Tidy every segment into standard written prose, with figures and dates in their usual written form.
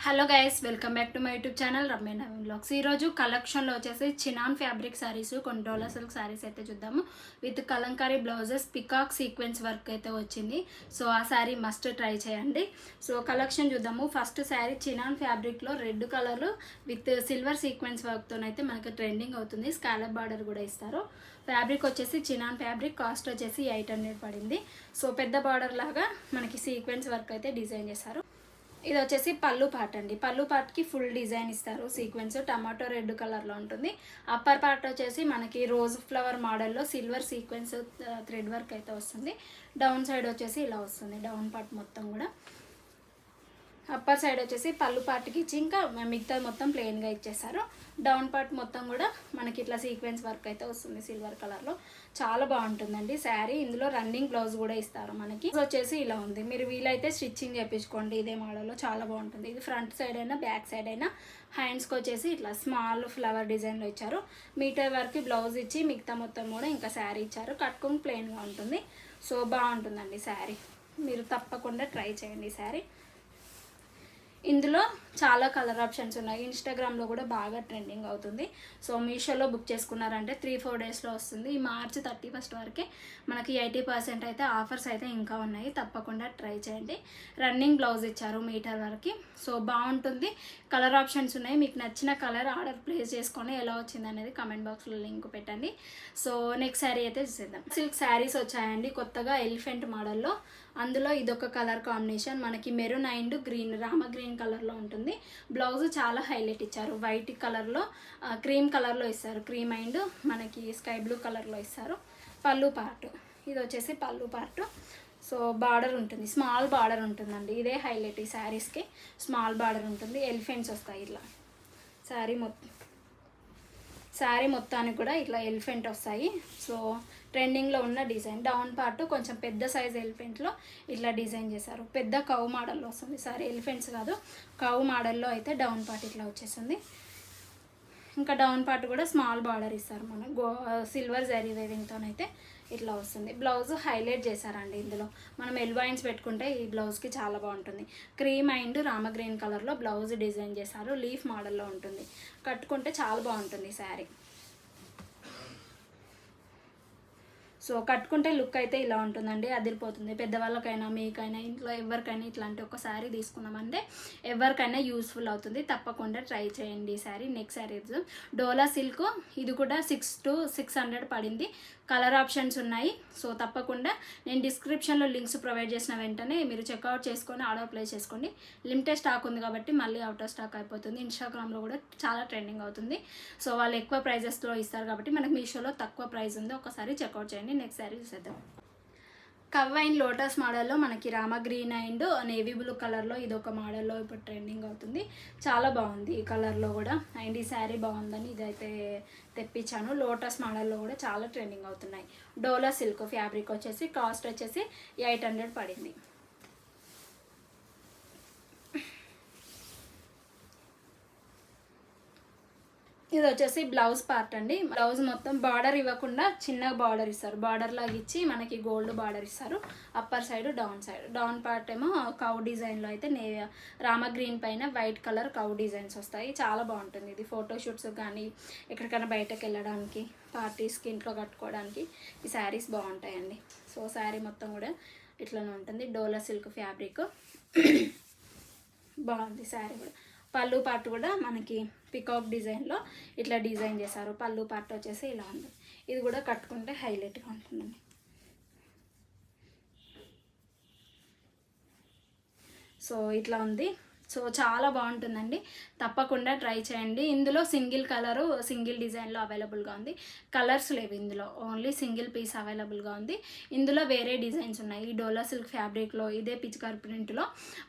Hello guys, welcome back to my YouTube channel Ramya Naveen vlogs. ఈరోజు కలెక్షన్లో వచ్చేసి చినాన్ ఫ్యాబ్రిక్ శారీస్, కొన్ని డోలా సిల్క్ శారీస్ అయితే చూద్దాము. With kalamkari blouses, peacock sequence work అయితే వచ్చింది. సో ఆ శారీ మస్ట్ ట్రై చేయండి. సో కలెక్షన్ చూద్దాము. ఫస్ట్ శారీ చినాన్ ఫ్యాబ్రిక్లో red colour with silver sequence వర్క్తోనైతే మనకి ట్రెండింగ్ అవుతుంది. స్కాలప్ బార్డర్ కూడా ఇస్తారు. ఫ్యాబ్రిక్ వచ్చేసి చినాన్ ఫ్యాబ్రిక్, కాస్ట్ వచ్చేసి 800 పడింది. సో పెద్ద బార్డర్ లాగా మనకి సీక్వెన్స్ వర్క్ అయితే డిజైన్ చేశారు. ఇది వచ్చేసి పళ్ళు పార్ట్ అండి. పళ్ళు పార్ట్కి ఫుల్ డిజైన్ ఇస్తారు. సీక్వెన్స్ టమాటో రెడ్ కలర్లో ఉంటుంది. అప్పర్ పార్ట్ వచ్చేసి మనకి రోజ్ ఫ్లవర్ మోడల్లో సిల్వర్ సీక్వెన్స్ థ్రెడ్ వర్క్ అయితే వస్తుంది. డౌన్ సైడ్ వచ్చేసి ఇలా వస్తుంది. డౌన్ పార్ట్ మొత్తం కూడా అప్పర్ సైడ్ వచ్చేసి పళ్ళు పార్ట్కి ఇచ్చి ఇంకా మిగతా మొత్తం ప్లెయిన్గా ఇచ్చేసారు. డౌన్ పార్ట్ మొత్తం కూడా మనకి ఇట్లా సీక్వెన్స్ వర్క్ అయితే వస్తుంది సిల్వర్ కలర్లో. చాలా బాగుంటుందండి శారీ. ఇందులో రన్నింగ్ బ్లౌజ్ కూడా ఇస్తారు మనకి. వచ్చేసి ఇలా ఉంది. మీరు వీలైతే స్టిచ్చింగ్ చేయించుకోండి. ఇదే మోడల్లో చాలా బాగుంటుంది. ఇది ఫ్రంట్ సైడ్ అయినా బ్యాక్ సైడ్ అయినా. హ్యాండ్స్కి వచ్చేసి ఇట్లా స్మాల్ ఫ్లవర్ డిజైన్లో ఇచ్చారు. మీటర్ వరకు బ్లౌజ్ ఇచ్చి మిగతా మొత్తం కూడా ఇంకా శారీ ఇచ్చారు. కట్టుకుని ప్లెయిన్గా ఉంటుంది. సో బాగుంటుందండి శారీ. మీరు తప్పకుండా ట్రై చేయండి ఈ శారీ. ఇందులో చాలా కలర్ ఆప్షన్స్ ఉన్నాయి. ఇన్స్టాగ్రామ్లో కూడా బాగా ట్రెండింగ్ అవుతుంది. సో మీషోలో బుక్ చేసుకున్నారంటే 3-4 డేస్లో వస్తుంది. ఈ మార్చ్ 31 వరకే మనకి 80% అయితే ఆఫర్స్ అయితే ఇంకా ఉన్నాయి. తప్పకుండా ట్రై చేయండి. రన్నింగ్ బ్లౌజ్ ఇచ్చారు మీటర్ వరకు. సో బాగుంటుంది. కలర్ ఆప్షన్స్ ఉన్నాయి. మీకు నచ్చిన కలర్ ఆర్డర్ ప్లేస్ చేసుకొని ఎలా వచ్చింది అనేది కమెంట్ బాక్స్లో లింక్ పెట్టండి. సో నెక్స్ట్ శారీ అయితే చూసేద్దాం. సిల్క్ శారీస్ వచ్చాయండి కొత్తగా, ఎలిఫెంట్ మోడల్లో. అందులో ఇదొక కలర్ కాంబినేషన్ మనకి maroon and green, Rama green కలర్లో ఉంటుంది. బ్లౌజ్ చాలా హైలైట్ ఇచ్చారు. వైట్ కలర్లో క్రీమ్ కలర్లో ఇస్తారు. క్రీమ్ అండ్ మనకి స్కై బ్లూ కలర్లో ఇస్తారు. పళ్ళు పార్ట్ ఇది వచ్చేసి పళ్ళు పార్ట్. సో బార్డర్ ఉంటుంది, స్మాల్ బార్డర్ ఉంటుందండి. ఇదే హైలైట్ ఈ శారీస్కి. స్మాల్ బార్డర్ ఉంటుంది. ఎలిఫెంట్స్ వస్తాయి ఇట్లా. శారీ మొత్తానికి కూడా ఇట్లా ఎలిఫెంట్ వస్తాయి. సో ట్రెండింగ్లో ఉన్న డిజైన్. డౌన్ పార్ట్ కొంచెం పెద్ద సైజ్ ఎలిఫెంట్లో ఇట్లా డిజైన్ చేశారు. పెద్ద కవ్ మోడల్లో వస్తుంది. సారీ ఎలిఫెంట్స్ కాదు, కవ్ మోడల్లో అయితే డౌన్ పార్ట్ ఇట్లా వచ్చేసింది. ఇంకా డౌన్ పార్ట్ కూడా స్మాల్ బార్డర్ ఇస్తారు. మన సిల్వర్ జరీ వేవింగ్తోనైతే ఇట్లా వస్తుంది. బ్లౌజ్ హైలైట్ చేశారండి. ఇందులో మనం ఎల్బైన్స్ పెట్టుకుంటే ఈ బ్లౌజ్కి చాలా బాగుంటుంది. క్రీమ్ అండ్ రామ గ్రీన్ కలర్లో బ్లౌజ్ డిజైన్ చేశారు. లీఫ్ మోడల్లో ఉంటుంది. కట్టుకుంటే చాలా బాగుంటుంది శారీ. సో కట్టుకుంటే లుక్ అయితే ఇలా ఉంటుందండి. అదిరిపోతుంది. పెద్దవాళ్ళకైనా మీకైనా ఇంట్లో ఎవరికైనా ఇట్లాంటి ఒక శారీ తీసుకున్నామంటే ఎవరికైనా యూస్ఫుల్ అవుతుంది. తప్పకుండా ట్రై చేయండి ఈ శారీ. నెక్స్ట్ శారీ డోలా సిల్క్. ఇది కూడా 6 to 600 పడింది. కలర్ ఆప్షన్స్ ఉన్నాయి. సో తప్పకుండా నేను డిస్క్రిప్షన్లో లింక్స్ ప్రొవైడ్ చేసిన వెంటనే మీరు చెక్అవుట్ చేసుకొని ఆర్డర్ ప్లేస్ చేసుకోండి. లిమిటెడ్ స్టాక్ ఉంది కాబట్టి మళ్ళీ అవుట్ ఆఫ్ స్టాక్ అయిపోతుంది. ఇన్స్టాగ్రామ్లో కూడా చాలా ట్రెండింగ్ అవుతుంది. సో వాళ్ళు ఎక్కువ ప్రైజెస్లో ఇస్తారు కాబట్టి మనకు మీషోలో తక్కువ ప్రైస్ ఉంది. ఒకసారి చెక్అవుట్ చేయండి. నెక్స్ట్ శారీ చూసేద్దాం. కవ్ అండ్ లోటస్ మోడల్లో మనకి Rama green and navy blue కలర్లో ఇదొక మోడల్లో ఇప్పుడు ట్రెండింగ్ అవుతుంది. చాలా బాగుంది ఈ కలర్లో కూడా. అండ్ ఈ శారీ బాగుందని ఇదైతే తెప్పించాను. లోటస్ మోడల్లో కూడా చాలా ట్రెండింగ్ అవుతున్నాయి. డోలా సిల్క్ ఫ్యాబ్రిక్ వచ్చేసి కాస్ట్ వచ్చేసి 800 పడింది. ఇది వచ్చేసి బ్లౌజ్ పార్ట్ అండి. బ్లౌజ్ మొత్తం బార్డర్ ఇవ్వకుండా చిన్న బార్డర్ ఇస్తారు. బార్డర్ లాగా ఇచ్చి మనకి గోల్డ్ బార్డర్ ఇస్తారు. Upper side down side. Down part ఏమో కౌ డిజైన్లో అయితే రామ గ్రీన్ పైన వైట్ కలర్ కౌ డిజైన్స్ వస్తాయి. చాలా బాగుంటుంది. ఇది ఫోటోషూట్స్ కానీ ఎక్కడికైనా బయటకు వెళ్ళడానికి, పార్టీస్కి, ఇంట్లో కట్టుకోవడానికి ఈ శారీస్ బాగుంటాయండి. సో శారీ మొత్తం కూడా ఇట్లనే ఉంటుంది. డోలా సిల్క్ ఫ్యాబ్రిక్ బాగుంది శారీ కూడా. పళ్ళు పార్ట్ కూడా మనకి పికాక్ డిజైన్లో ఇట్లా డిజైన్ చేశారు. పళ్ళు పార్ట్ వచ్చేసి ఇలా ఉంది. ఇది కూడా కట్టుకుంటే హైలైట్గా ఉంటుందండి. సో ఇట్లా ఉంది. సో చాలా బాగుంటుందండి. తప్పకుండా ట్రై చేయండి. ఇందులో సింగిల్ కలరు సింగిల్ డిజైన్లో అవైలబుల్గా ఉంది. కలర్స్ లేవు ఇందులో. ఓన్లీ సింగిల్ పీస్ అవైలబుల్గా ఉంది. ఇందులో వేరే డిజైన్స్ ఉన్నాయి. ఈ డోలా సిల్క్ ఫ్యాబ్రిక్లో ఇదే పిచ్కర్ ప్రింట్లో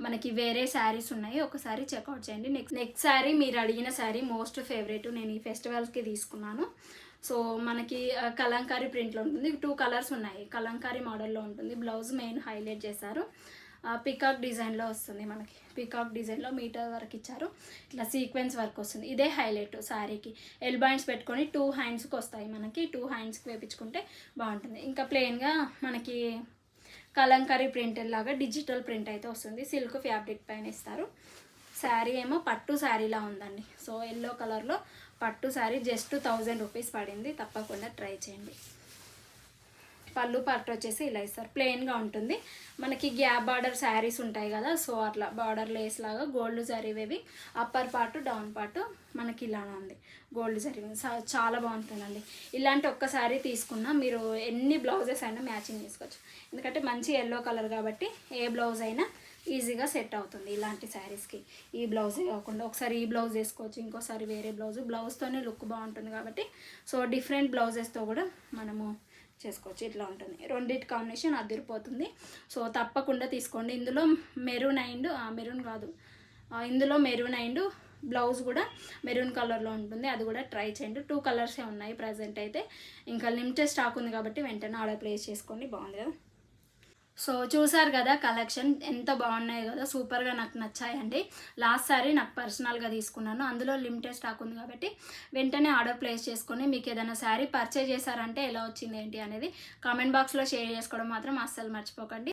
మనకి వేరే శారీస్ ఉన్నాయి. ఒకసారి చెక్అవుట్ చేయండి. నెక్స్ట్ శారీ మీరు అడిగిన శారీ మోస్ట్ ఫేవరెట్. నేను ఈ ఫెస్టివల్స్కి తీసుకున్నాను. సో మనకి కలంకారీ ప్రింట్లో ఉంటుంది. 2 కలర్స్ ఉన్నాయి. కలంకారీ మోడల్లో ఉంటుంది. బ్లౌజ్ మెయిన్ హైలైట్ చేశారు. పికాక్ డిజైన్లో వస్తుంది. మనకి పికాక్ డిజైన్లో మీటర్ వరకు ఇచ్చారు. ఇట్లా సీక్వెన్స్ వర్క్ వస్తుంది. ఇదే హైలైట్ శారీకి. ఎల్బైన్స్ పెట్టుకొని 2 హ్యాండ్స్కి వస్తాయి. మనకి 2 హ్యాండ్స్కి వేపించుకుంటే బాగుంటుంది. ఇంకా ప్లెయిన్గా మనకి కలంకారీ ప్రింట్ లాగా డిజిటల్ ప్రింట్ అయితే వస్తుంది. సిల్క్ ఫ్యాబ్రిక్ పైన ఇస్తారు. శారీ ఏమో పట్టు శారీలా ఉందండి. సో ఎల్లో కలర్లో పట్టు శారీ జస్ట్ 1000 రూపీస్ పడింది. తప్పకుండా ట్రై చేయండి. పళ్ళు పార్ట్ వచ్చేసి ఇలా ఇస్తారు, ప్లెయిన్గా ఉంటుంది. మనకి గ్యాప్ బార్డర్ శారీస్ ఉంటాయి కదా, సో అట్లా బార్డర్ లేస్ లాగా గోల్డ్ జరీవేవి. అప్పర్ పార్ట్ డౌన్ పార్ట్ మనకి ఇలానే ఉంది, గోల్డ్ జరీ. చాలా బాగుంటుందండి. ఇలాంటి ఒక్క శారీ తీసుకున్నా మీరు ఎన్ని బ్లౌజెస్ అయినా మ్యాచింగ్ చేసుకోవచ్చు. ఎందుకంటే మంచి ఎల్లో కలర్ కాబట్టి ఏ బ్లౌజ్ అయినా ఈజీగా సెట్ అవుతుంది ఇలాంటి శారీస్కి. ఈ బ్లౌజే కాకుండా ఒకసారి ఈ బ్లౌజ్ వేసుకోవచ్చు, ఇంకోసారి వేరే బ్లౌజ్తోనే లుక్ బాగుంటుంది కాబట్టి సో డిఫరెంట్ బ్లౌజెస్తో కూడా మనము చేసుకోవచ్చు. ఇట్లా ఉంటుంది, రెండింటి కాంబినేషన్ అదిరిపోతుంది. సో తప్పకుండా తీసుకోండి. ఇందులో మెరూన్ అండ్ బ్లౌజ్ కూడా మెరూన్ కలర్లో ఉంటుంది, అది కూడా ట్రై చేయండి. 2 కలర్సే ఉన్నాయి ప్రజెంట్ అయితే. ఇంకా లిమిటెడ్ స్టాక్ ఉంది కాబట్టి వెంటనే ఆర్డర్ ప్లేస్ చేసుకోండి. బాగుంది కదా. సో చూసారు కదా కలెక్షన్ ఎంత బాగున్నాయి కదా, సూపర్గా నాకు నచ్చాయండి. లాస్ట్ సారీ నాకు పర్సనల్గా తీసుకున్నాను, అందులో లిమిటెడ్ స్టాక్ ఉంది కాబట్టి వెంటనే ఆర్డర్ ప్లేస్ చేసుకొని మీకు ఏదైనా శారీ పర్చేజ్ చేశారంటే ఎలా వచ్చింది ఏంటి అనేది కామెంట్ బాక్స్లో షేర్ చేసుకోవడం మాత్రం అస్సలు మర్చిపోకండి.